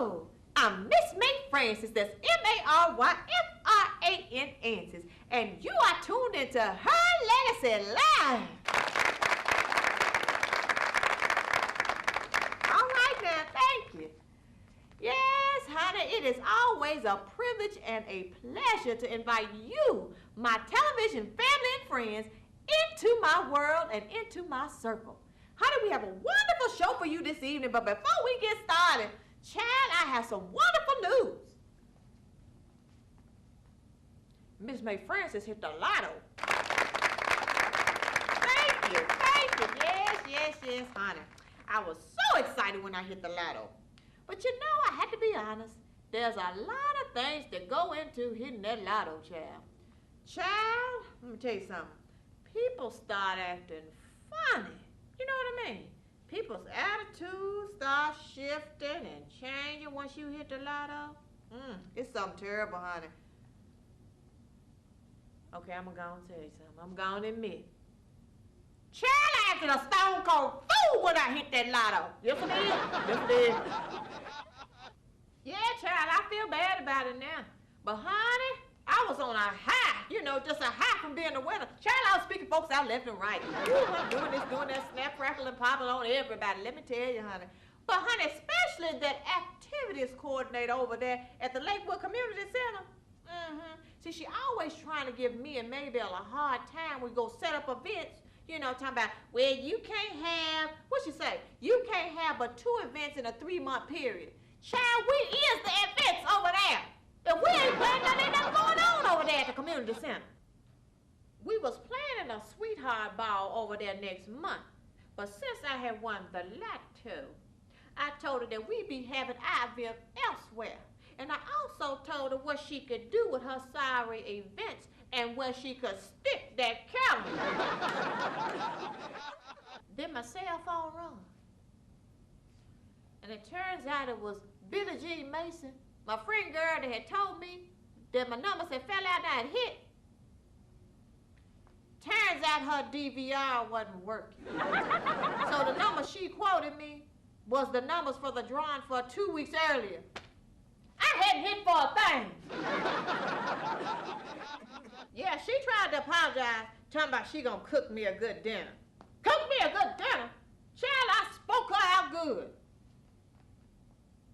Hello, I'm Miss May Francis, that's M-A-R-Y-F-R-A-N-Ancis, and you are tuned into Her Legacy Live. All right now, thank you. Yes, honey, it is always a privilege and a pleasure to invite you, my television family and friends, into my world and into my circle. Honey, we have a wonderful show for you this evening, but before we get started, child, I have some wonderful news. Miss May Francis hit the lotto. Thank you. Yes, honey. I was so excited when I hit the lotto. But you know, I had to be honest. There's a lot of things that go into hitting that lotto, child. Child, let me tell you something. People start acting funny. You know what I mean? People's attitudes start shifting and changing once you hit the lotto. It's something terrible, honey. Okay, I'm gonna go and tell you something. I'm gonna admit. Child, I acted a stone cold fool when I hit that lotto. Yes, it is. Yeah, child, I feel bad about it now. But honey, I was on a high, just a high from being a winner. Child, I was speaking folks out left and right. I'm doing this, doing that, snap, crackle, and popping on everybody. Let me tell you, honey. But honey, especially that activities coordinator over there at the Lakewood Community Center. See, she always trying to give me and Maybelle a hard time. We go set up events, talking about, well, you can't have, what she say? You can't have but 2 events in a 3-month period. Child, we is the events over there. If we ain't planning nothing going on over there at the community center. We was planning a sweetheart ball over there next month. But since I had won the lotto, I told her that we'd be having our event elsewhere. And I also told her what she could do with her sorry events and where she could stick that calendar. Then my cell phone rung. And it turns out it was Billie Jean Mason, my friend girl, that had told me that my numbers had fell out and I had hit. Turns out her DVR wasn't working. So the number she quoted me was the numbers for the drawing for 2 weeks earlier. I hadn't hit for a thing. Yeah, she tried to apologize, talking about she gonna cook me a good dinner. Cook me a good dinner? Child, I spoke her out good.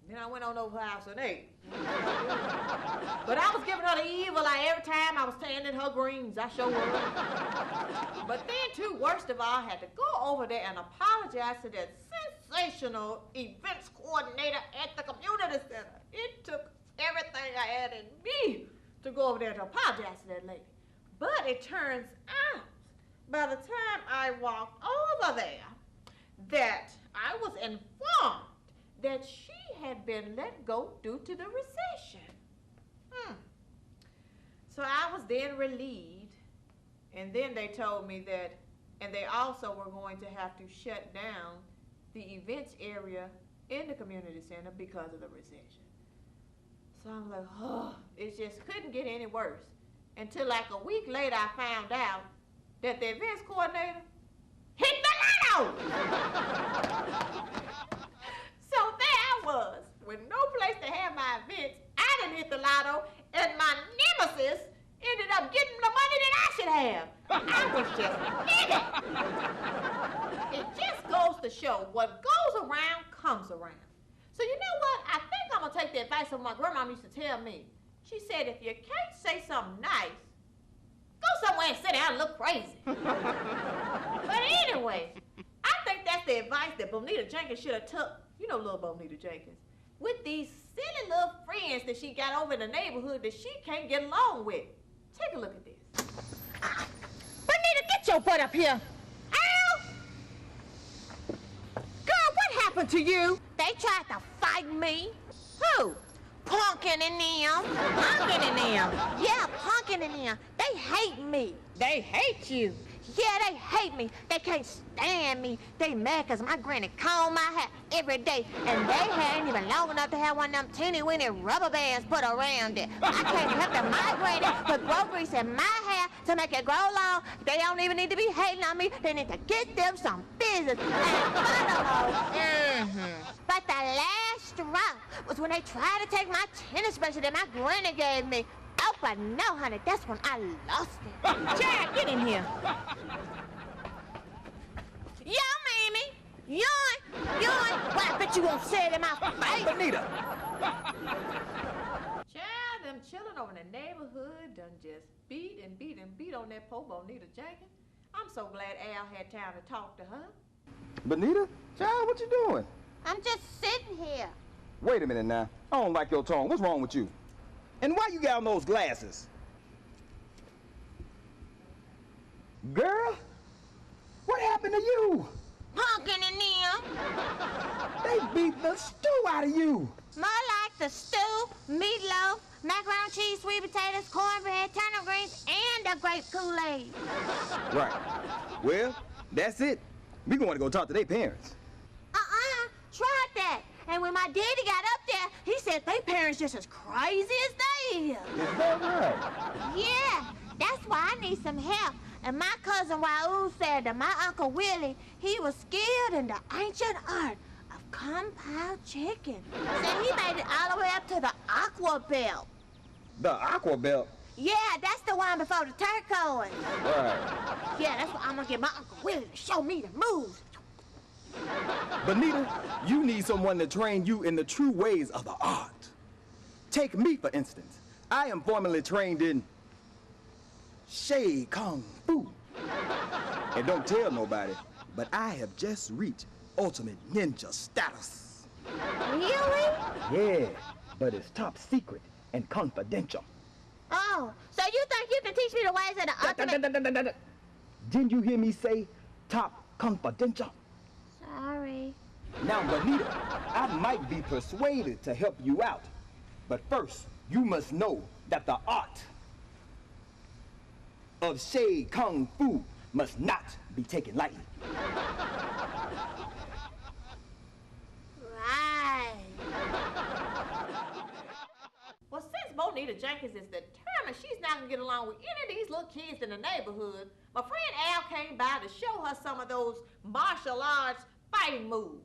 Then I went on over her house and ate. But I was giving her the evil eye every time I was standing her greens. I sure was. But then, too, worst of all, I had to go over there and apologize to that sensational events coordinator at the community center. It took everything I had in me to go over there to apologize to that lady. But it turns out, by the time I walked over there, that I was informed that she had been let go due to the recession. So I was then relieved, and then they told me that, and they also were going to have to shut down the events area in the community center because of the recession. So I'm like, it just couldn't get any worse. Until like a week later, I found out that the events coordinator hit the lotto! So there I was, with no place to have my events. I didn't hit the lotto, and my nemesis ended up getting the money that I should have. I was just nigga. It just goes to show what goes around comes around. So you know what? I think I'm gonna take the advice of my grandma used to tell me. She said, if you can't say something nice, go somewhere and sit down and look crazy. But anyway, I think that's the advice that Bonita Jenkins should have took. You know little Bonita Jenkins. With these silly little friends that she got over in the neighborhood that she can't get along with. Take a look at this. Bonita, get your butt up here. Ow! Girl, what happened to you? They tried to fight me. Who? Punkin and them. Punkin and them? Yeah, Punkin and them. They hate me. They hate you? Yeah, they hate me. They can't stand me. They mad because my granny comb my hair every day, and they ain't even long enough to have one of them teeny-weeny rubber bands put around it. I can't help that my granny put grow grease in my hair to make it grow long. They don't even need to be hating on me. They need to get them some business. And furthermore, but the last straw was when they tried to take my tennis bracelet that my granny gave me. Oh, but no, honey, that's when I lost it. Chad, get in here. Yo, Mammy! Yoin! Yoin! Well, I bet you won't say it in my face. Benita! Chad, them children over in the neighborhood done just beat on that poor Bonita Jenkins. I'm so glad Al had time to talk to her. Benita? Child, what you doing? I'm just sitting here. Wait a minute now. I don't like your tone. What's wrong with you? And why you got on those glasses? Girl, what happened to you? Pumpkin and them. They beat the stew out of you. More like the stew, meatloaf, macaroni and cheese, sweet potatoes, cornbread, turnip greens, and the grape Kool-Aid. Right. Well, that's it. We going to go talk to their parents. Tried that. And when my daddy got up there, he said they parents just as crazy as they is. Is that right? Yeah, that's why I need some help. And my cousin Raoul said that my Uncle Willie, he was skilled in the ancient art of compound chicken. So he made it all the way up to the aqua belt. The aqua belt? Yeah, that's the one before the turquoise. Right. Yeah, that's why I'm gonna get my Uncle Willie to show me the moves. Benita, you need someone to train you in the true ways of the art. Take me, for instance. I am formally trained in Shade Kung Fu. And don't tell nobody, but I have just reached ultimate ninja status. Really? Yeah, but it's top secret and confidential. Oh, so you think you can teach me the ways of the ultimate... Didn't you hear me say top confidential? Sorry. Now, Benita, I might be persuaded to help you out, but first, you must know that the art of Shade Kung Fu must not be taken lightly. Right. Well, since Bonita Jenkins is determined she's not going to get along with any of these little kids in the neighborhood, my friend Al came by to show her some of those martial arts fighting moves.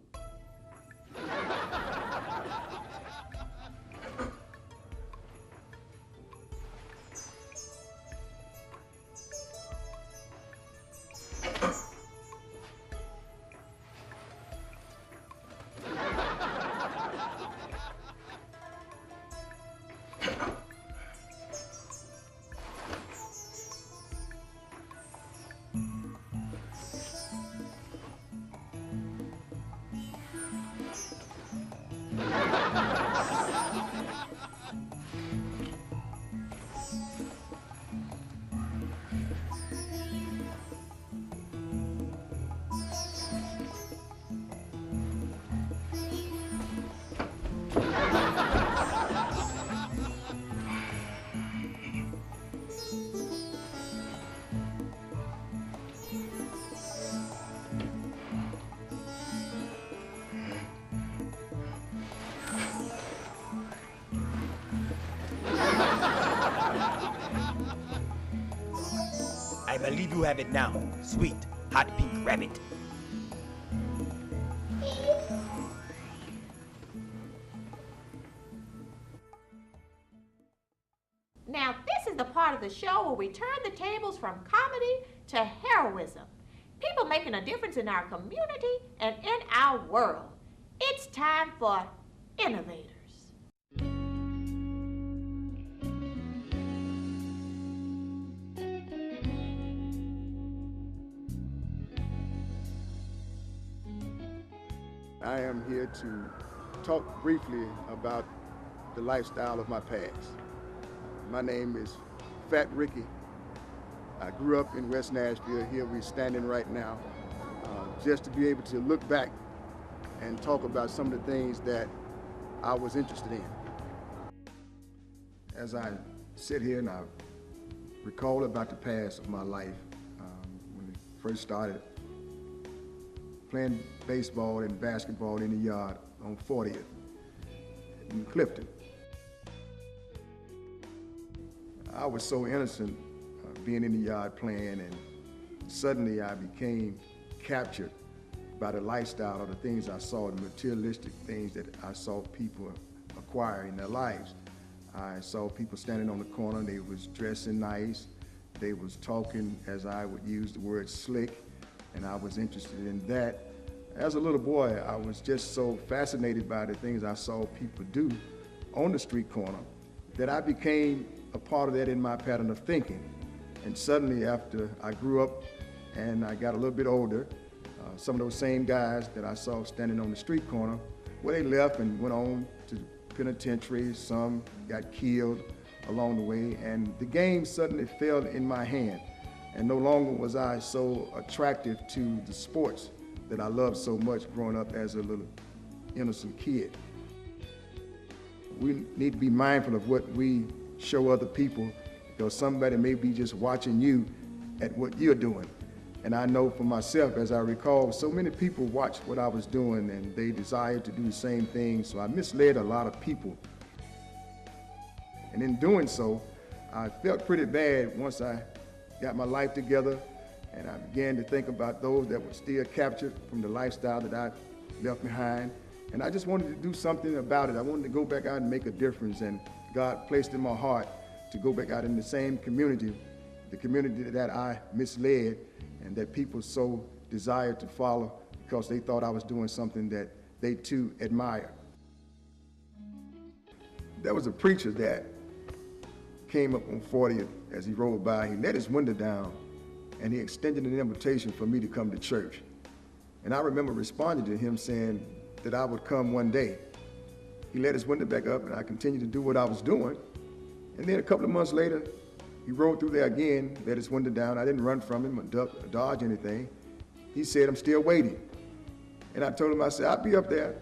I believe you have it now, sweet, hot pink rabbit. Now, this is the part of the show where we turn the tables from comedy to heroism. People making a difference in our community and in our world. It's time for Innovators. I am here to talk briefly about the lifestyle of my past. My name is Fat Ricky. I grew up in West Nashville. Here we're standing right now, just to be able to look back and talk about some of the things that I was interested in. As I sit here and I recall about the past of my life, when I first started playing baseball and basketball in the yard on 40th in Clifton. I was so innocent being in the yard playing, and suddenly I became captured by the lifestyle of the things I saw, the materialistic things that I saw people acquire in their lives. I saw people standing on the corner, they was dressing nice, they was talking, as I would use the word slick, and I was interested in that. As a little boy, I was just so fascinated by the things I saw people do on the street corner that I became a part of that in my pattern of thinking. And suddenly, after I grew up and I got a little bit older, some of those same guys that I saw standing on the street corner, well, they left and went on to the penitentiary. Some got killed along the way, and the game suddenly fell in my hand. And no longer was I so attractive to the sports that I loved so much growing up as a little innocent kid. We need to be mindful of what we show other people, because somebody may be just watching you at what you're doing. And I know for myself, as I recall, so many people watched what I was doing and they desired to do the same thing, so I misled a lot of people. And in doing so, I felt pretty bad once I got my life together and I began to think about those that were still captured from the lifestyle that I left behind. And I just wanted to do something about it. I wanted to go back out and make a difference, and God placed in my heart to go back out in the same community, the community that I misled and that people so desired to follow because they thought I was doing something that they too admired. There was a preacher that came up on 40th as he rode by. He let his window down and he extended an invitation for me to come to church. And I remember responding to him saying that I would come one day. He let his window back up and I continued to do what I was doing. And then a couple of months later, he rode through there again, let his window down. I didn't run from him or duck or dodge anything. He said, "I'm still waiting." And I told him, I said, "I'll be up there."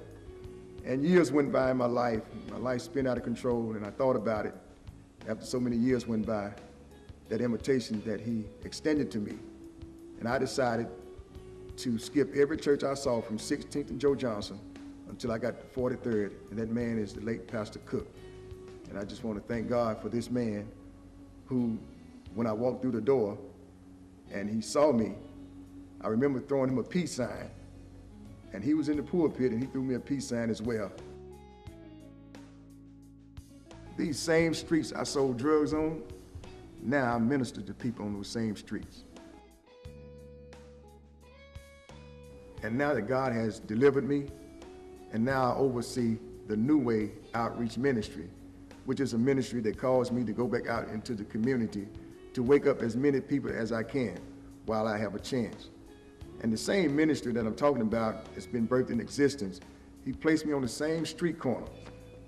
And years went by in my life. My life spun out of control, and I thought about it after so many years went by, that invitation that he extended to me. And I decided to skip every church I saw from 16th and Joe Johnson until I got to 43rd, and that man is the late Pastor Cook. And I just want to thank God for this man who, when I walked through the door and he saw me, I remember throwing him a peace sign. And he was in the pulpit and he threw me a peace sign as well. These same streets I sold drugs on, now I minister to people on those same streets. And now that God has delivered me, and now I oversee the New Way Outreach Ministry, which is a ministry that calls me to go back out into the community to wake up as many people as I can while I have a chance. And the same ministry that I'm talking about has been birthed in existence. He placed me on the same street corner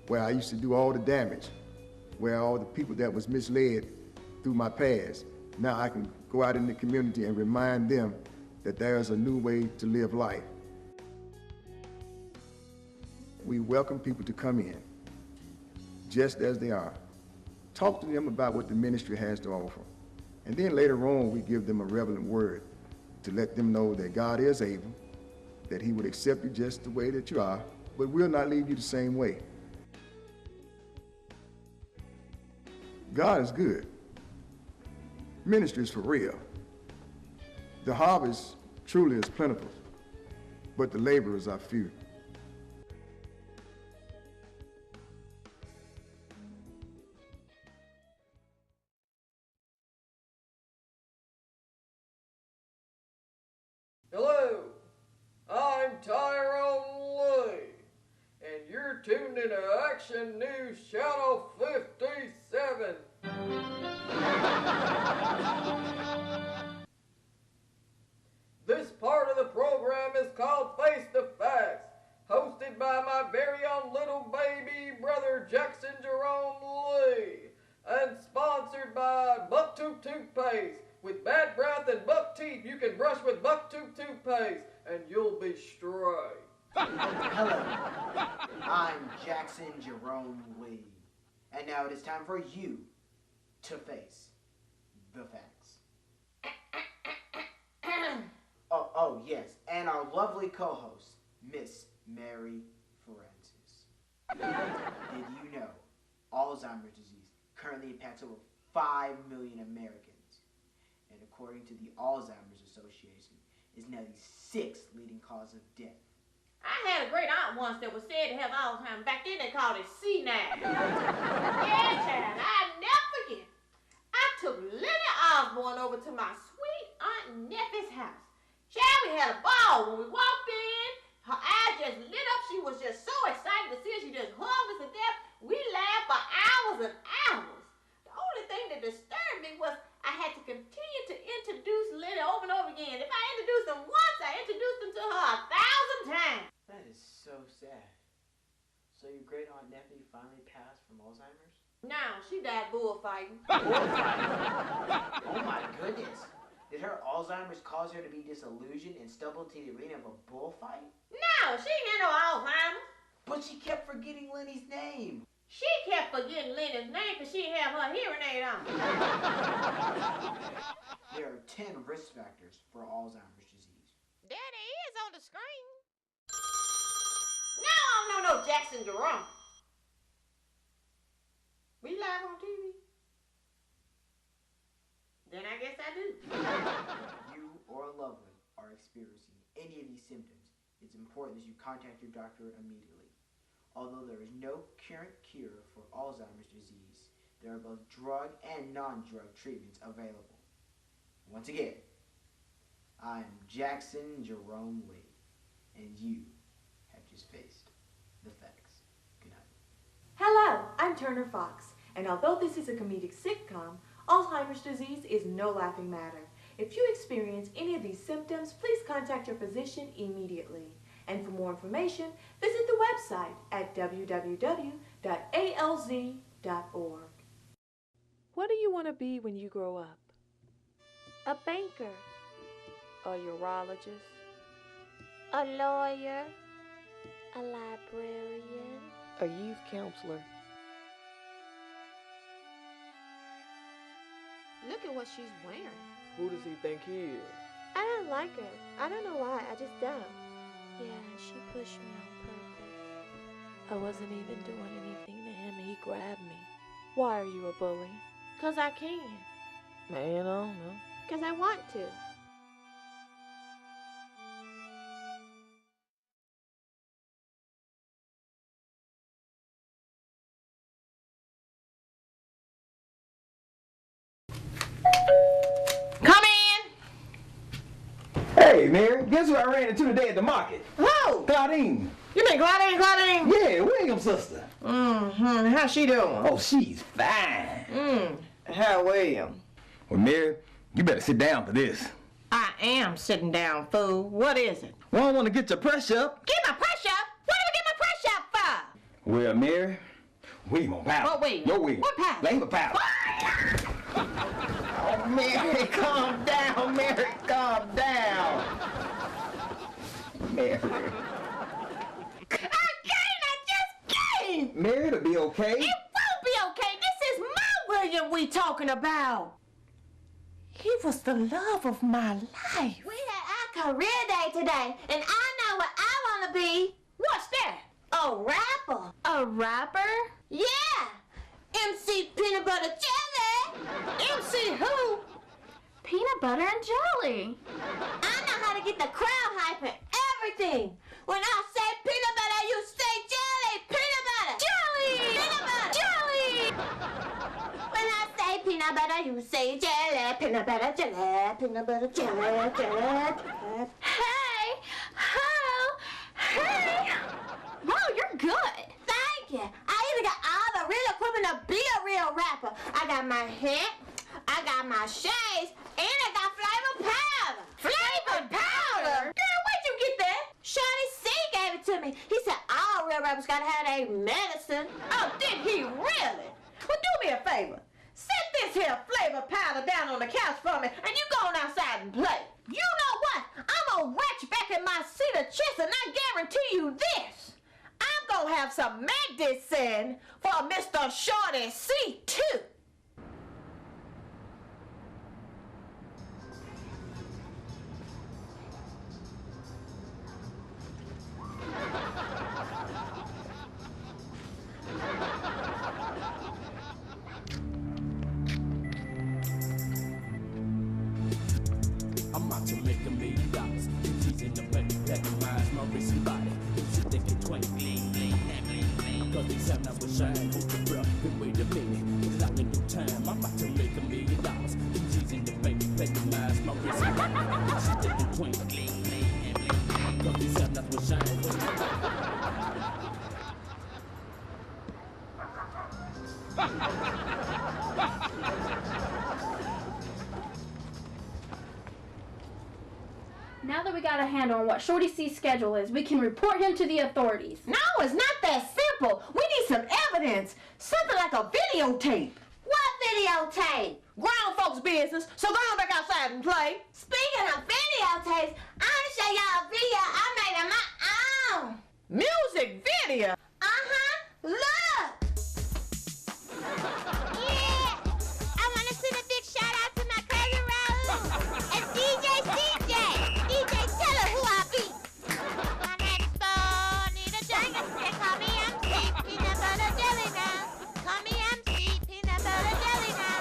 where I used to do all the damage, where all the people that was misled through my past. Now I can go out in the community and remind them that there's a new way to live life. We welcome people to come in just as they are. Talk to them about what the ministry has to offer. And then later on, we give them a relevant word to let them know that God is able, that he would accept you just the way that you are, but will not leave you the same way. God is good. Ministry is for real. The harvest truly is plentiful, but the laborers are few. Hello, I'm Tyrone Lee, and you're tuned into Action News Channel 57. This part of the program is called Face the Facts, hosted by my very own little baby brother Jackson Jerome Lee, and sponsored by Bucktooth Toothpaste. With bad breath and buck teeth, you can brush with Bucktooth Toothpaste, and you'll be straight. Hello, I'm Jackson Jerome Lee, and now it is time for you to face the facts. Oh yes, and our lovely co-host, Miss Mary Francis. Did you know Alzheimer's disease currently impacts over 5 million Americans? And according to the Alzheimer's Association, is now the 6th leading cause of death. I had a great aunt once that was said to have Alzheimer's. Back then they called it senile. Yeah, child, I'll never forget. I took Lily Osborne over to my sweet Aunt Neffy's house. Child, we had a ball when we walked in. Her eyes just lit up. She was just so excited to see us. She just hugged us to death. We laughed for hours and hours. The only thing that disturbed me was I had to continue to introduce Lily over and over again. If I introduced them once, I introduced them to her 1,000 times. That is so sad. So your great aunt Neffy finally passed from Alzheimer's? No, she died bullfighting. Oh my goodness. Did her Alzheimer's cause her to be disillusioned and stumble into the arena of a bullfight? No, she ain't had no Alzheimer's. But she kept forgetting Lenny's name. She kept forgetting Lenny's name because she didn't have her hearing aid on. There are 10 risk factors for Alzheimer's disease. There it is on the screen. No, I don't know no Jackson Jerome. We live on TV? Then I guess I do. You or a loved one are experiencing any of these symptoms, it's important that you contact your doctor immediately. Although there is no current cure for Alzheimer's disease, there are both drug and non-drug treatments available. Once again, I am Jackson Jerome Lee, and you have just faced the facts. Good night. Hello, I'm Turner Fox, and although this is a comedic sitcom, Alzheimer's disease is no laughing matter. If you experience any of these symptoms, please contact your physician immediately. And for more information, visit the website at www.alz.org. What do you want to be when you grow up? A banker, A urologist? a lawyer, a librarian. A youth counselor? Look at what she's wearing. Who does he think he is? I don't like her. I don't know why. I just don't. Yeah, she pushed me on purpose. I wasn't even doing anything to him. He grabbed me. Why are you a bully? 'Cause I can. Man, I don't know. 'Cause I want to. Come in. Hey, Mary, guess who I ran into today at the market? Who? Claudine. You mean Claudine? Yeah, William's sister. Mm-hmm. How's she doing? Oh, she's fine. How William? Well, Mary, you better sit down for this. I am sitting down, fool. What is it? Well, I want to get your pressure up. Get my pressure up? What do we get my pressure up for? Well, Mary, William on powder. What William? Your William. What powder? Flavor powder. Oh, Mary, calm down, Mary, calm down. Mary. I just can't. Mary, it'll be okay. It won't be okay. This is my William we talking about. He was the love of my life. We had our career day today, and I know what I want to be. What's that? A rapper. A rapper? Yeah. MC Peanut Butter Jelly. MC who? Peanut butter and jelly. I know how to get the crowd hype and everything. When I say peanut butter, you say jelly. Peanut butter. Jelly. Peanut butter. Jelly. When I say peanut butter, you say jelly. Peanut butter, jelly. Peanut butter, jelly. Jelly. Hey! Hello! Hey! Wow, you're good. Thank you. I even got all the real equipment to be a real rapper. I got my hat, I got my shades, and I got flavor powder. Flavored powder? Girl, where'd you get that? Shawty C gave it to me. He said all real rappers gotta have their medicine. Oh, did he really? Well, do me a favor. Set this here flavor powder down on the couch for me, and you go on outside and play. You know what? I'm gonna retch back in my seat of chest, and I guarantee you this. I'm gonna have some medicine for Mr. Shorty C, too. I'm out to make $1 million. Teasing the money that demise my racing body. thinking twinkling. Cause these have not was shine. Hold your breath, then wait a minute. It's out in due time. I'm about to make $1 million. She's in the bank, recognize my wrist. She's thinking twinkling. Cause these have not was shine. Now that we got a handle on what Shorty C's schedule is, we can report him to the authorities. No, it's not that simple. We need some evidence. Something like a videotape. What videotape? Grown folks' business, so go on back outside and play. Speaking of videotapes, I'll show y'all a video I made on my own. Music video? Look! Yeah! I want to send a big shout out to my cousin Raul and DJ CJ. DJ, tell her who I be. My next door need a jungle. They call me MC Peanut Butter Jelly now. Call me MC Peanut Butter Jelly now.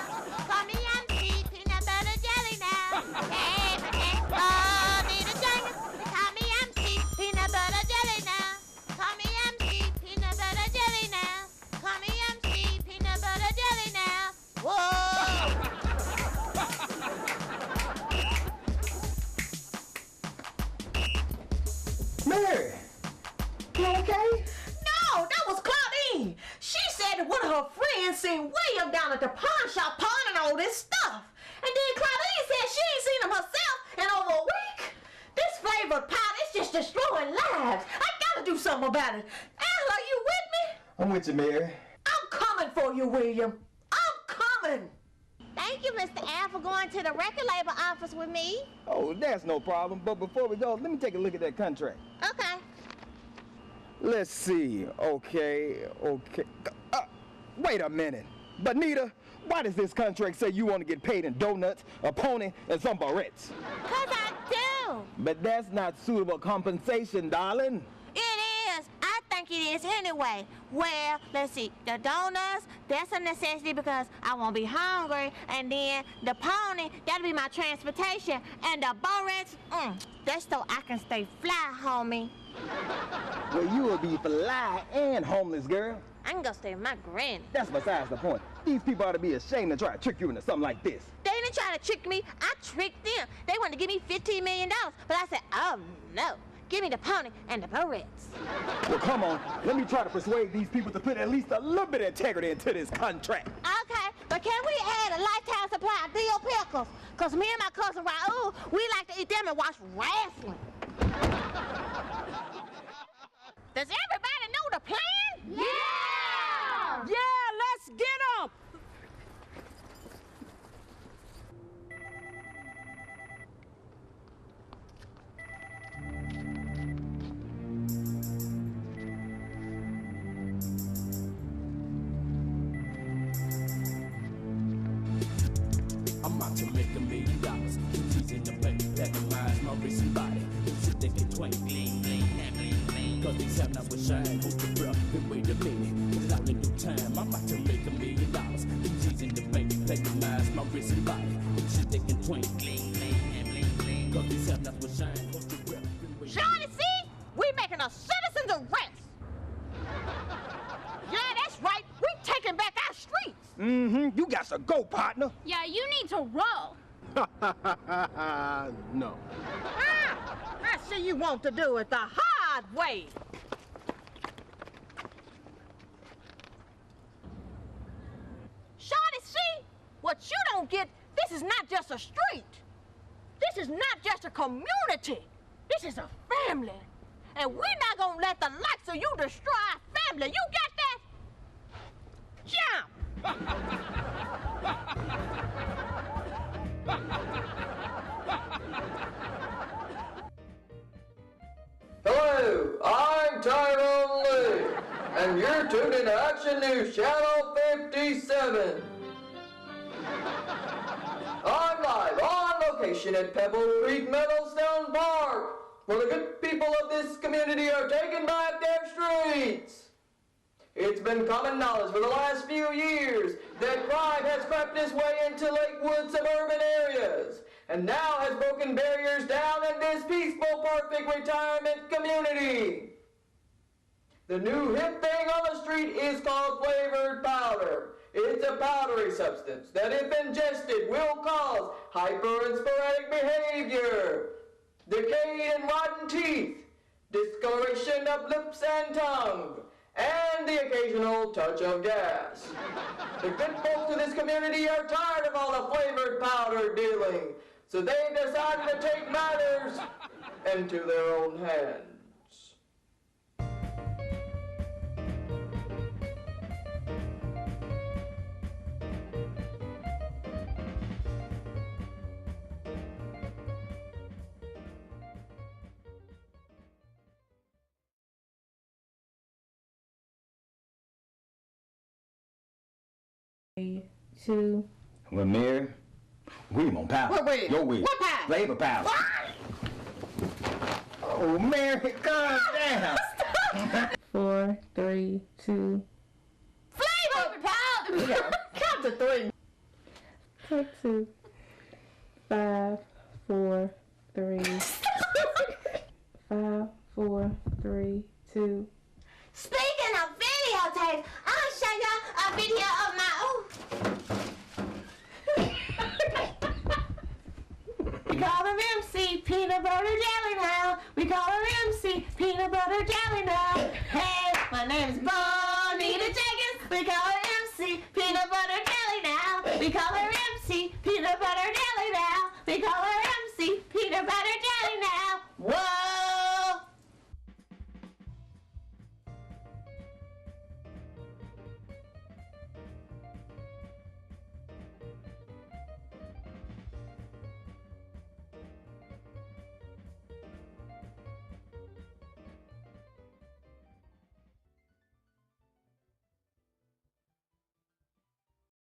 Call me MC Peanut Butter Jelly now. Hey, my next door need a jungle. They call me MC Peanut Butter Jelly now. Call me MC Peanut Butter Jelly now. Call me MC Peanut Butter Jelly now. Whoa! Mary, you okay? No, that was Claudine. She said that one of her friends seen William down at the pawn shop pawning all this stuff. And then Claudine said she ain't seen him herself in over a week. This flavored powder is just destroying lives. I gotta do something about it. Al, are you with me? I'm with you, Mary. I'm coming for you, William. I'm coming. Thank you, Mr. Al, for going to the record label office with me. Oh, that's no problem. But before we go, let me take a look at that contract. Okay. Let's see. Okay. Wait a minute. Bonita, why does this contract say you want to get paid in donuts, a pony, and some barrettes? 'Cause I do. But that's not suitable compensation, darling. It is. I think it is anyway. Well, let's see. The donuts, that's a necessity because I won't be hungry. And then the pony, that'll be my transportation. And the barrettes, that's so I can stay fly, homie. Well, you will be fly and homeless, girl. I can go stay with my granny. That's besides the point. These people ought to be ashamed to try to trick you into something like this. They didn't try to trick me. I tricked them. They wanted to give me $15 million. But I said, oh, no. Give me the pony and the barrettes. Well, come on. Let me try to persuade these people to put at least a little bit of integrity into this contract. Okay, but can we add a lifetime supply of dill pickles? Because me and my cousin Raul, we like to eat them and watch wrestling. Does everybody know the plan? Yeah! Yeah, let's get them! I'm about to make $1 million. She's in the bank, recognize my wrist and body. She's thinking twinkling. Cause these have not was shine. Hold your breath, then wait a minute. It's out in due time. I'm about to make $1 million. She's in the bank, recognize my wrist and body. She's thinking twinkling. Cause these have not was shine. Hold your breath, then wait a minute. Johnny, see? We making a citizen's arrest. Yeah, that's right. We taking back our streets. Mm-hmm. You got to go, partner. Yeah, you need to roll. No. I see you want to do it the hard way. Shorty, see? What you don't get, this is not just a street. This is not just a community. This is a family. And we're not gonna let the likes of you destroy our family. You got that? Jump! Hello, I'm Tyrone Lee, and you're tuned in to Action News Channel 57. I'm live on location at Pebble Creek Meadowstone Park, where the good people of this community are taking back their streets. It's been common knowledge for the last few years that crime has crept its way into Lakewood suburban areas, and now has broken barriers down in this peaceful, perfect retirement community. The new hip thing on the street is called flavored powder. It's a powdery substance that, if ingested, will cause hyper and sporadic behavior, decayed and rotten teeth, discoloration of lips and tongue, and the occasional touch of gas. The good folks of this community are tired of all the flavored powder dealing, so they've decided to take matters into their own hands. Two. Well, Mary, we on powder. What weed? Your weed. What powder? Flavor powder. Oh, Mary, calm down. 4, 3, 2. Flavor powder! Count to 3. Take 2. 5, 4, 3. 5, 4, 3, 2. Speaking of videotapes, I'm gonna show y'all a video of my We call him MC Peanut Butter Jelly now. We call him MC Peanut Butter Jelly now. Hey, my name is Bonita Jenkins. We call him MC Peanut Butter Jelly now. We call her MC Peanut Butter